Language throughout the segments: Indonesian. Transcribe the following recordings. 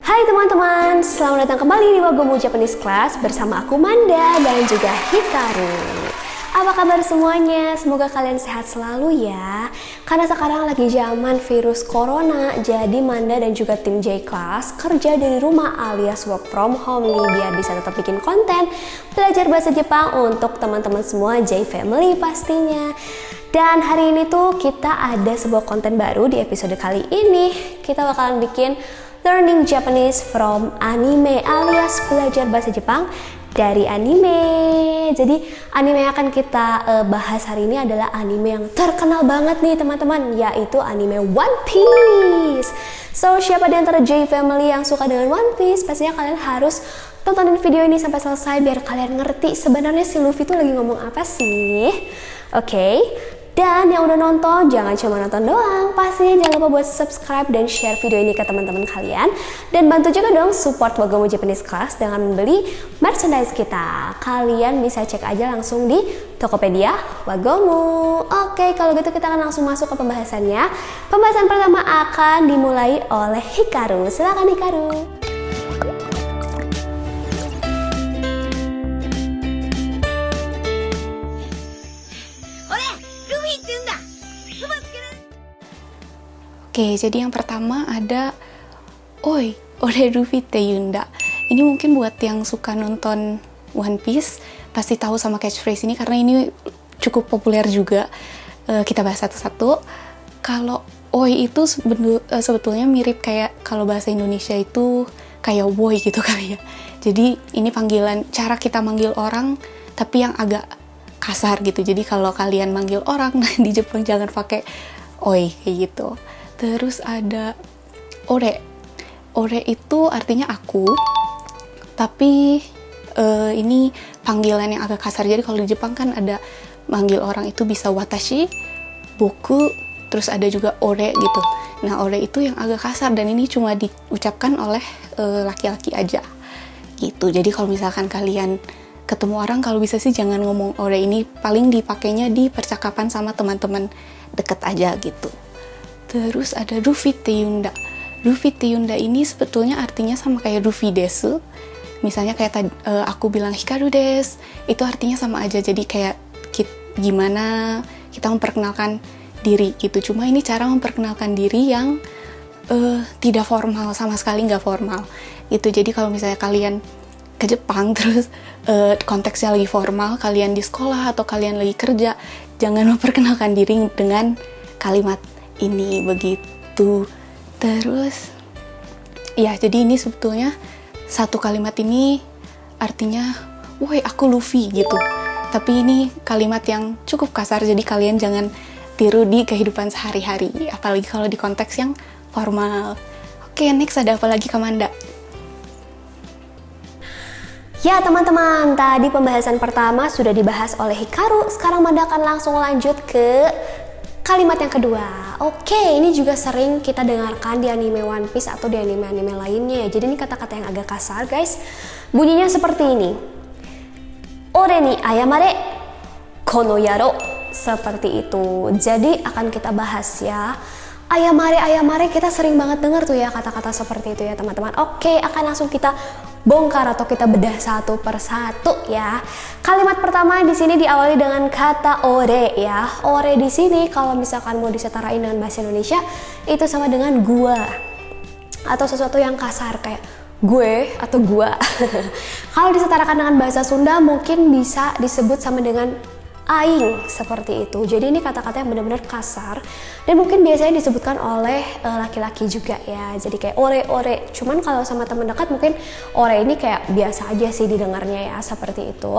Hai teman-teman, selamat datang kembali di Wagomu Japanese Class bersama aku Manda dan juga Hikaru. Apa kabar semuanya? Semoga kalian sehat selalu ya. Karena sekarang lagi zaman virus corona, jadi Manda dan juga tim J-Class kerja dari rumah alias work from home nih biar bisa tetap bikin konten belajar bahasa Jepang untuk teman-teman semua J-Family pastinya. Dan hari ini tuh kita ada sebuah konten baru di episode kali ini. Kita bakalan bikin Learning Japanese from Anime alias belajar bahasa Jepang dari anime. Jadi anime yang akan kita bahas hari ini adalah anime yang terkenal banget nih teman-teman, yaitu anime One Piece. So siapa di antara J-Family yang suka dengan One Piece, pastinya kalian harus tontonin video ini sampai selesai biar kalian ngerti sebenarnya si Luffy tuh lagi ngomong apa sih. Oke. Dan yang udah nonton, jangan cuma nonton doang, pastinya jangan lupa buat subscribe dan share video ini ke teman-teman kalian. Dan bantu juga dong support Wagomu Japanese Class dengan membeli merchandise kita. Kalian bisa cek aja langsung di Tokopedia Wagomu. Oke, kalau gitu kita akan langsung masuk ke pembahasannya. Pembahasan pertama akan dimulai oleh Hikaru. Silakan Hikaru. Oke, jadi yang pertama ada Oi, ore Luffy te yunda. Ini mungkin buat yang suka nonton One Piece pasti tahu sama catchphrase ini karena ini cukup populer juga. Kita bahas satu-satu. Kalau Oi itu sebetulnya mirip kayak kalau bahasa Indonesia itu kayak boy gitu kali ya. Jadi ini panggilan, cara kita manggil orang tapi yang agak kasar gitu. Jadi kalau kalian manggil orang di Jepang jangan pakai Oi kayak gitu. Terus ada ore. Ore itu artinya aku, tapi ini panggilan yang agak kasar. Jadi kalau di Jepang kan ada manggil orang itu bisa watashi, boku, terus ada juga ore gitu. Nah ore itu yang agak kasar dan ini cuma diucapkan oleh laki-laki aja gitu. Jadi kalau misalkan kalian ketemu orang, kalau bisa sih jangan ngomong ore, ini paling dipakainya di percakapan sama teman-teman deket aja gitu. Terus ada Luffy te yunda. Luffy te yunda ini sebetulnya artinya sama kayak Luffy desu. Misalnya kayak aku bilang Hikaru des, itu artinya sama aja. Jadi kayak gimana kita memperkenalkan diri gitu. Cuma ini cara memperkenalkan diri yang tidak formal, sama sekali nggak formal gitu. Jadi kalau misalnya kalian ke Jepang terus konteksnya lagi formal, kalian di sekolah atau kalian lagi kerja, jangan memperkenalkan diri dengan kalimat ini begitu. Terus ya, jadi ini sebetulnya satu kalimat ini artinya woi aku Luffy gitu, tapi ini kalimat yang cukup kasar, jadi kalian jangan tiru di kehidupan sehari-hari, apalagi kalau di konteks yang formal. Oke, next ada apa lagi Kamanda? Ya teman-teman, tadi pembahasan pertama sudah dibahas oleh Hikaru. Sekarang Manda akan langsung lanjut ke kalimat yang kedua. Oke, ini juga sering kita dengarkan di anime One Piece atau di anime-anime lainnya. Jadi ini kata-kata yang agak kasar guys. Bunyinya seperti ini. Ore ni ayamare kono yaro. Seperti itu. Jadi akan kita bahas ya. Ayamare kita sering banget dengar tuh ya kata-kata seperti itu ya teman-teman. Oke, akan langsung kita bongkar atau kita bedah satu persatu ya. Kalimat pertama di sini diawali dengan kata ore ya. Ore di sini kalau misalkan mau disetarain dengan bahasa Indonesia itu sama dengan gua atau sesuatu yang kasar kayak gue atau gua. Kalau disetarakan dengan bahasa Sunda mungkin bisa disebut sama dengan aing, seperti itu. Jadi ini kata-kata yang benar-benar kasar dan mungkin biasanya disebutkan oleh laki-laki juga ya. Jadi kayak ore. Cuman kalau sama teman dekat mungkin ore ini kayak biasa aja sih didengarnya ya, seperti itu.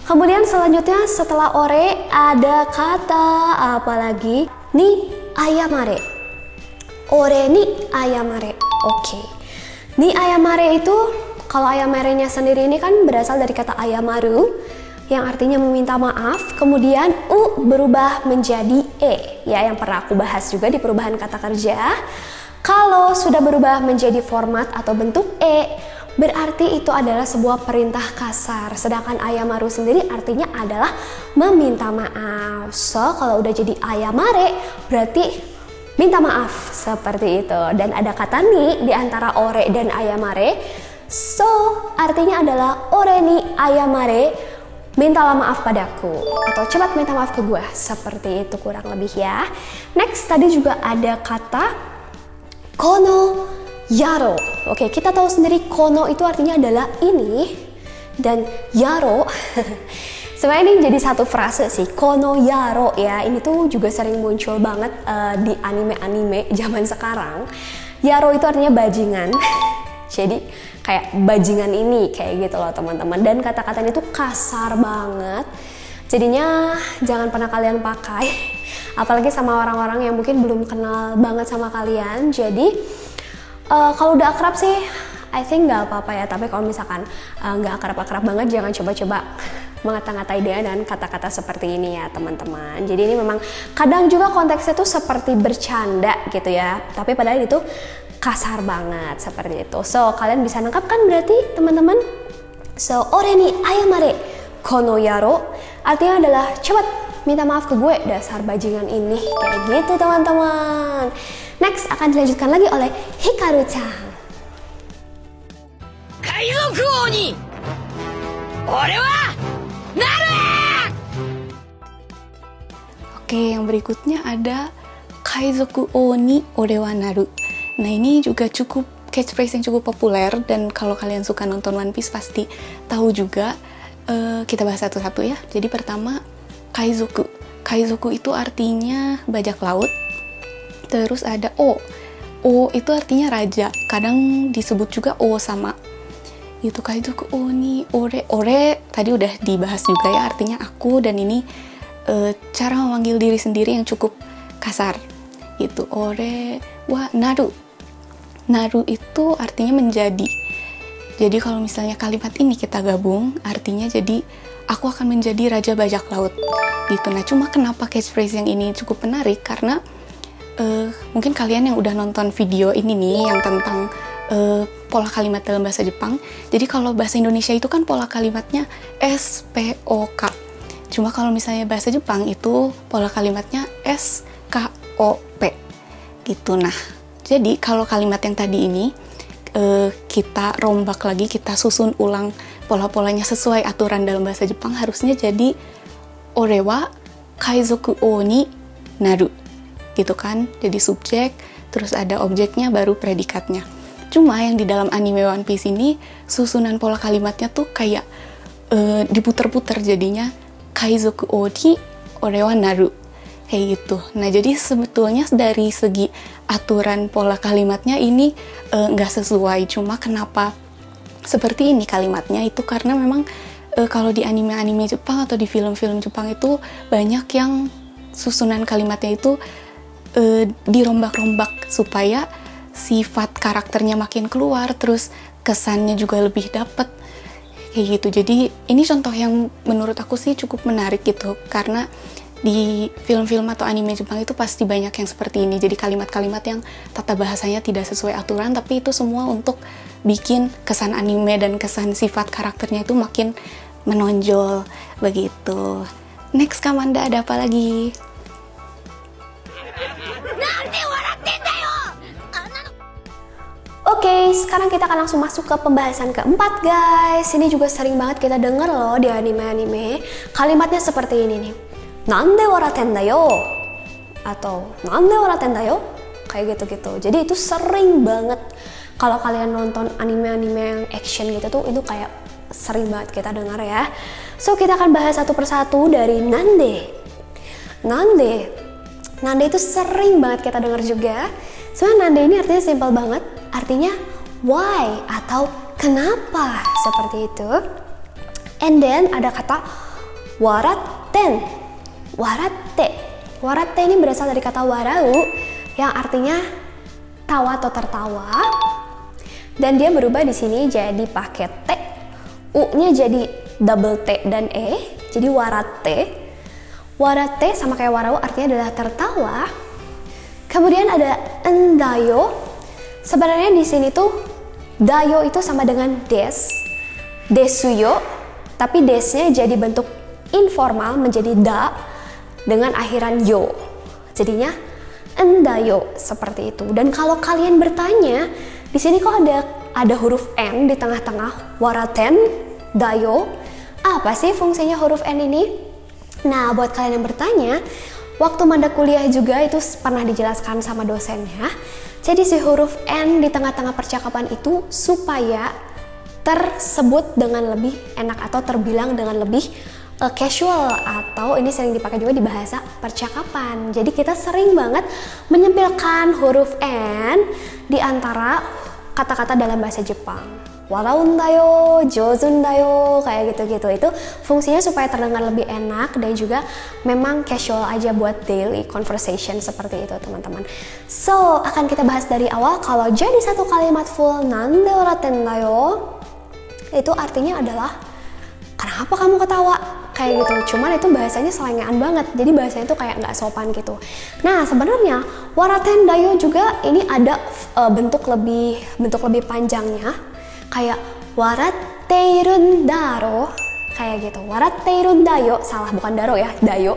Kemudian selanjutnya setelah ore ada kata apa lagi? Ni ayamare. Ore ni ayamare. Oke. Ni ayamare itu kalau ayamare-nya sendiri ini kan berasal dari kata ayamaru yang artinya meminta maaf, kemudian u berubah menjadi e ya, yang pernah aku bahas juga di perubahan kata kerja. Kalau sudah berubah menjadi format atau bentuk e, berarti itu adalah sebuah perintah kasar, sedangkan ayamaru sendiri artinya adalah meminta maaf. So kalau udah jadi ayamare berarti minta maaf, seperti itu. Dan ada kata ni di antara ore dan ayamare. So, artinya adalah ore ni ayamare, mintalah maaf padaku, atau cepat minta maaf ke gue, seperti itu kurang lebih ya. Next, tadi juga ada kata kono yaro. Oke, kita tahu sendiri kono itu artinya adalah ini, dan yaro sebenarnya ini jadi satu frase sih, kono yaro ya. Ini tuh juga sering muncul banget di anime-anime zaman sekarang. Yaro itu artinya bajingan. Jadi kayak bajingan ini, kayak gitu loh teman-teman. Dan kata-katanya tuh kasar banget. Jadinya jangan pernah kalian pakai, apalagi sama orang-orang yang mungkin belum kenal banget sama kalian. Jadi kalau udah akrab sih, I think nggak apa-apa ya. Tapi kalau misalkan nggak akrab-akrab banget, jangan coba-coba mengata-ngatai dia dan kata-kata seperti ini ya teman-teman. Jadi ini memang kadang juga konteksnya tuh seperti bercanda gitu ya, tapi padahal itu kasar banget seperti itu. So kalian bisa nangkap kan berarti teman-teman? So ore ni ayamare kono yaro artinya adalah cepat minta maaf ke gue, dasar bajingan ini, kayak gitu teman-teman. Next akan dilanjutkan lagi oleh Hikaru-chan. Kaizoku Oni, ore wa naru! Oke, yang berikutnya ada Kaizoku Oni ore wa naru. Nah, ini juga cukup catchphrase yang cukup populer, dan kalau kalian suka nonton One Piece pasti tahu juga. Kita bahas satu-satu ya. Jadi pertama, Kaizoku. Kaizoku itu artinya bajak laut. Terus ada O. O itu artinya raja. Kadang disebut juga O sama. Itu Kaizoku Oni ore. Ore tadi udah dibahas juga ya, artinya aku, dan ini cara memanggil diri sendiri yang cukup kasar. Itu ore wa naru. Naru itu artinya menjadi. Jadi kalau misalnya kalimat ini kita gabung, artinya jadi aku akan menjadi raja bajak laut gitu. Nah, cuma kenapa catchphrase yang ini cukup menarik, karena mungkin kalian yang udah nonton video ini nih yang tentang pola kalimat dalam bahasa Jepang. Jadi kalau bahasa Indonesia itu kan pola kalimatnya SPOK. Cuma kalau misalnya bahasa Jepang itu pola kalimatnya SKOP gitu. Nah, jadi kalau kalimat yang tadi ini kita rombak lagi, kita susun ulang pola-polanya sesuai aturan dalam bahasa Jepang, harusnya jadi ore wa kaizoku oni naru gitu kan. Jadi subjek, terus ada objeknya, baru predikatnya. Cuma yang di dalam anime One Piece ini susunan pola kalimatnya tuh kayak diputer-puter, jadinya kaizoku oni ore wa naru kayak gitu. Nah, jadi sebetulnya dari segi aturan pola kalimatnya ini nggak sesuai. Cuma kenapa seperti ini kalimatnya itu karena memang kalau di anime-anime Jepang atau di film-film Jepang itu banyak yang susunan kalimatnya itu dirombak-rombak supaya sifat karakternya makin keluar, terus kesannya juga lebih dapet kayak gitu. Jadi ini contoh yang menurut aku sih cukup menarik gitu, karena di film-film atau anime Jepang itu pasti banyak yang seperti ini. Jadi kalimat-kalimat yang tata bahasanya tidak sesuai aturan, tapi itu semua untuk bikin kesan anime dan kesan sifat karakternya itu makin menonjol begitu. Next, Kamanda, ada apa lagi? Oke, sekarang kita akan langsung masuk ke pembahasan keempat guys. Ini juga sering banget kita denger loh di anime-anime. Kalimatnya seperti ini nih. Nande waraten da yo, atau nande waraten da yo, kayak gitu-gitu. Jadi itu sering banget kalau kalian nonton anime-anime yang action gitu tuh, itu kayak sering banget kita dengar ya. So kita akan bahas satu persatu dari nande. Nande itu sering banget kita dengar juga. Sebenarnya nande ini artinya simple banget, artinya why atau kenapa, seperti itu. And then ada kata waraten. Warate ini berasal dari kata warau yang artinya tawa atau tertawa, dan dia berubah di sini jadi pakai T, U-nya jadi double T dan E, jadi warate. Warate sama kayak warau artinya adalah tertawa. Kemudian ada endayo. Sebenarnya di sini tuh dayo itu sama dengan desuyo, tapi desnya jadi bentuk informal menjadi da dengan akhiran yo. Jadinya endayo seperti itu. Dan kalau kalian bertanya, di sini kok ada huruf N di tengah-tengah, waraten dayo. Apa sih fungsinya huruf N ini? Nah, buat kalian yang bertanya, waktu Manda kuliah juga itu pernah dijelaskan sama dosennya. Jadi si huruf N di tengah-tengah percakapan itu supaya tersebut dengan lebih enak atau terbilang dengan lebih casual, atau ini sering dipakai juga di bahasa percakapan. Jadi kita sering banget menyempilkan huruf N di antara kata-kata dalam bahasa Jepang. Walaun dayo, jozun dayo, kayak gitu-gitu. Itu fungsinya supaya terdengar lebih enak dan juga memang casual aja buat daily conversation seperti itu, teman-teman. So, akan kita bahas dari awal. Kalau jadi satu kalimat full nande oraten dayo, itu artinya adalah kenapa kamu ketawa? Kayak gitu. Cuman itu bahasanya selengean banget. Jadi bahasanya itu kayak nggak sopan gitu. Nah, sebenarnya waraten dayo juga ini ada bentuk lebih panjangnya. Kayak warateirun daro, kayak gitu. Warateirun dayo, salah, bukan daro ya, dayo.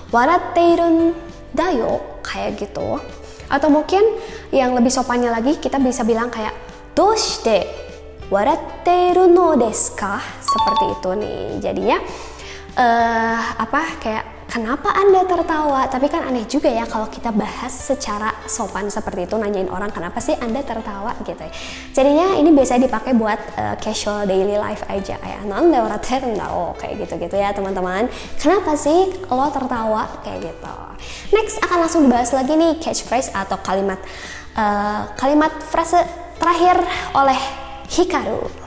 Warateirun dayo, kayak gitu. Atau mungkin yang lebih sopannya lagi, kita bisa bilang kayak doshite warateiru no desu ka? Seperti itu nih. Jadinya kayak kenapa Anda tertawa? Tapi kan aneh juga ya kalau kita bahas secara sopan seperti itu, nanyain orang kenapa sih Anda tertawa gitu ya. Jadinya ini biasanya dipakai buat casual daily life aja, kayak nande oraten dao, kayak gitu-gitu ya teman-teman. Kenapa sih lo tertawa? Kayak gitu. Next akan langsung dibahas lagi nih catchphrase atau kalimat frase terakhir oleh Hikaru.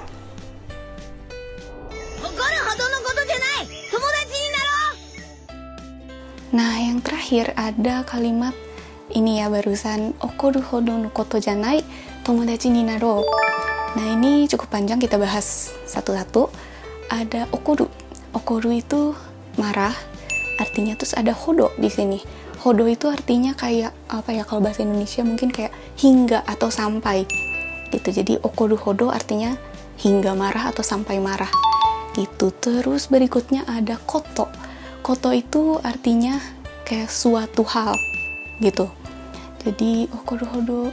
Nah, yang terakhir ada kalimat ini ya barusan, okoru hodo no koto janai tomodachi ni naro. Nah, ini cukup panjang, kita bahas satu-satu. Ada okoru. Okoru itu marah, artinya. Terus ada hodo di sini. Hodo itu artinya kayak apa ya, kalau bahasa Indonesia mungkin kayak hingga atau sampai gitu. Jadi okoru hodo artinya hingga marah atau sampai marah gitu. Terus berikutnya ada koto. Koto itu artinya kayak suatu hal gitu. Jadi okoru hodo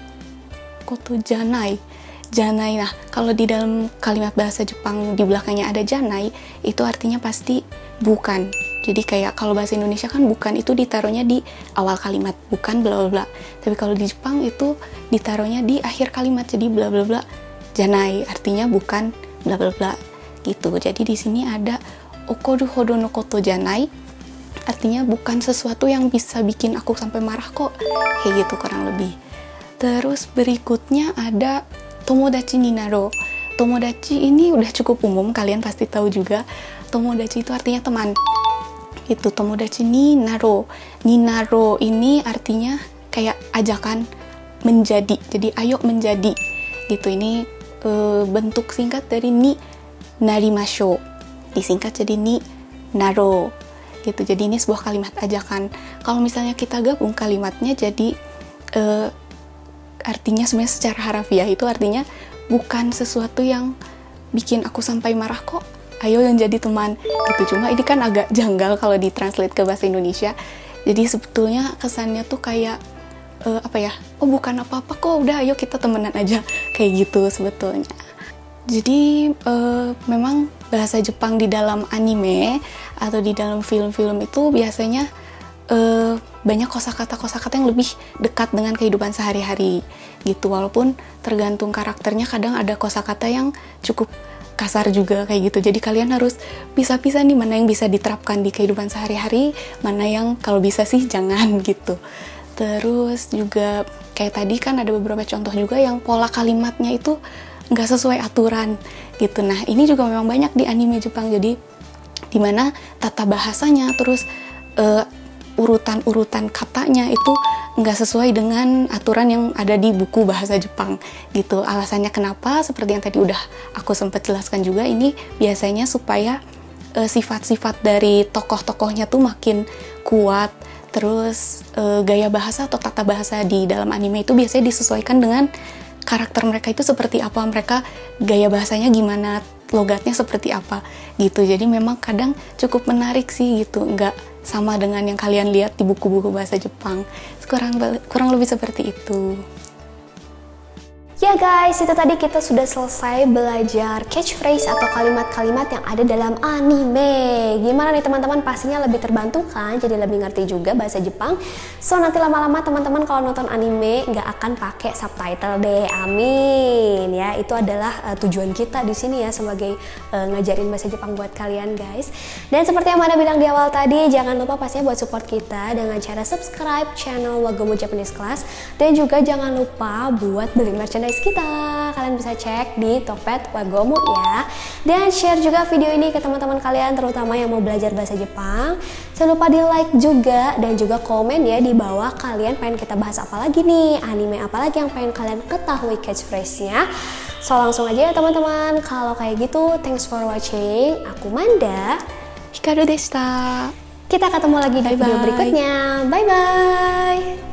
koto janai. Janai, nah kalau di dalam kalimat bahasa Jepang di belakangnya ada janai, itu artinya pasti bukan. Jadi kayak kalau bahasa Indonesia kan bukan itu ditaruhnya di awal kalimat, bukan bla bla bla. Tapi kalau di Jepang itu ditaruhnya di akhir kalimat, jadi bla bla bla janai, artinya bukan bla bla bla gitu. Jadi di sini ada okoru hodo no koto janai, artinya bukan sesuatu yang bisa bikin aku sampai marah kok, kayak gitu kurang lebih. Terus berikutnya ada tomodachi ni naro. Tomodachi ini udah cukup umum, kalian pasti tahu juga. Tomodachi itu artinya teman gitu. Tomodachi ni naro. Ni naro ini artinya kayak ajakan menjadi, jadi ayo menjadi gitu. Ini bentuk singkat dari ni narimashou, disingkat jadi ni naro gitu. Jadi ini sebuah kalimat ajakan. Kalau misalnya kita gabung kalimatnya jadi artinya sebenarnya secara harafiah itu artinya bukan sesuatu yang bikin aku sampai marah kok, ayo yang jadi teman gitu. Cuma ini kan agak janggal kalau ditranslate ke bahasa Indonesia. Jadi sebetulnya kesannya tuh kayak oh bukan apa-apa kok, udah ayo kita temenan aja, kayak gitu sebetulnya. Jadi memang bahasa Jepang di dalam anime atau di dalam film-film itu biasanya banyak kosakata yang lebih dekat dengan kehidupan sehari-hari gitu. Walaupun tergantung karakternya, kadang ada kosakata yang cukup kasar juga kayak gitu. Jadi kalian harus pisah-pisah nih, mana yang bisa diterapkan di kehidupan sehari-hari, mana yang kalau bisa sih jangan gitu. Terus juga kayak tadi kan ada beberapa contoh juga yang pola kalimatnya itu nggak sesuai aturan gitu. Nah ini juga memang banyak di anime Jepang, jadi dimana tata bahasanya terus urutan-urutan katanya itu nggak sesuai dengan aturan yang ada di buku bahasa Jepang gitu. Alasannya kenapa, seperti yang tadi udah aku sempat jelaskan juga, ini biasanya supaya sifat-sifat dari tokoh-tokohnya tuh makin kuat. Terus gaya bahasa atau tata bahasa di dalam anime itu biasanya disesuaikan dengan karakter mereka itu seperti apa, mereka gaya bahasanya gimana, logatnya seperti apa gitu. Jadi memang kadang cukup menarik sih gitu, nggak sama dengan yang kalian lihat di buku-buku bahasa Jepang. Kurang lebih seperti itu. Ya guys, itu tadi kita sudah selesai belajar catchphrase atau kalimat-kalimat yang ada dalam anime. Gimana nih teman-teman, pastinya lebih terbantu kan, jadi lebih ngerti juga bahasa Jepang. So nanti lama-lama teman-teman kalau nonton anime nggak akan pakai subtitle deh, amin. Ya, itu adalah tujuan kita di sini ya, sebagai ngajarin bahasa Jepang buat kalian guys. Dan seperti yang Manda bilang di awal tadi, jangan lupa pastinya buat support kita dengan cara subscribe channel Wagomu Japanese Class. Dan juga jangan lupa buat beli merchandise kita. Kalian bisa cek di Tokped Wagomu ya. Dan share juga video ini ke teman-teman kalian, terutama yang mau belajar bahasa Jepang. Jangan lupa di like juga dan juga komen ya di bawah, kalian pengen kita bahas apa lagi nih, anime apa lagi yang pengen kalian ketahui catchphrase-nya. So langsung aja ya teman-teman. Kalau kayak gitu, thanks for watching. Aku Manda, Hikaru deshita. kita ketemu lagi di video berikutnya. Bye bye.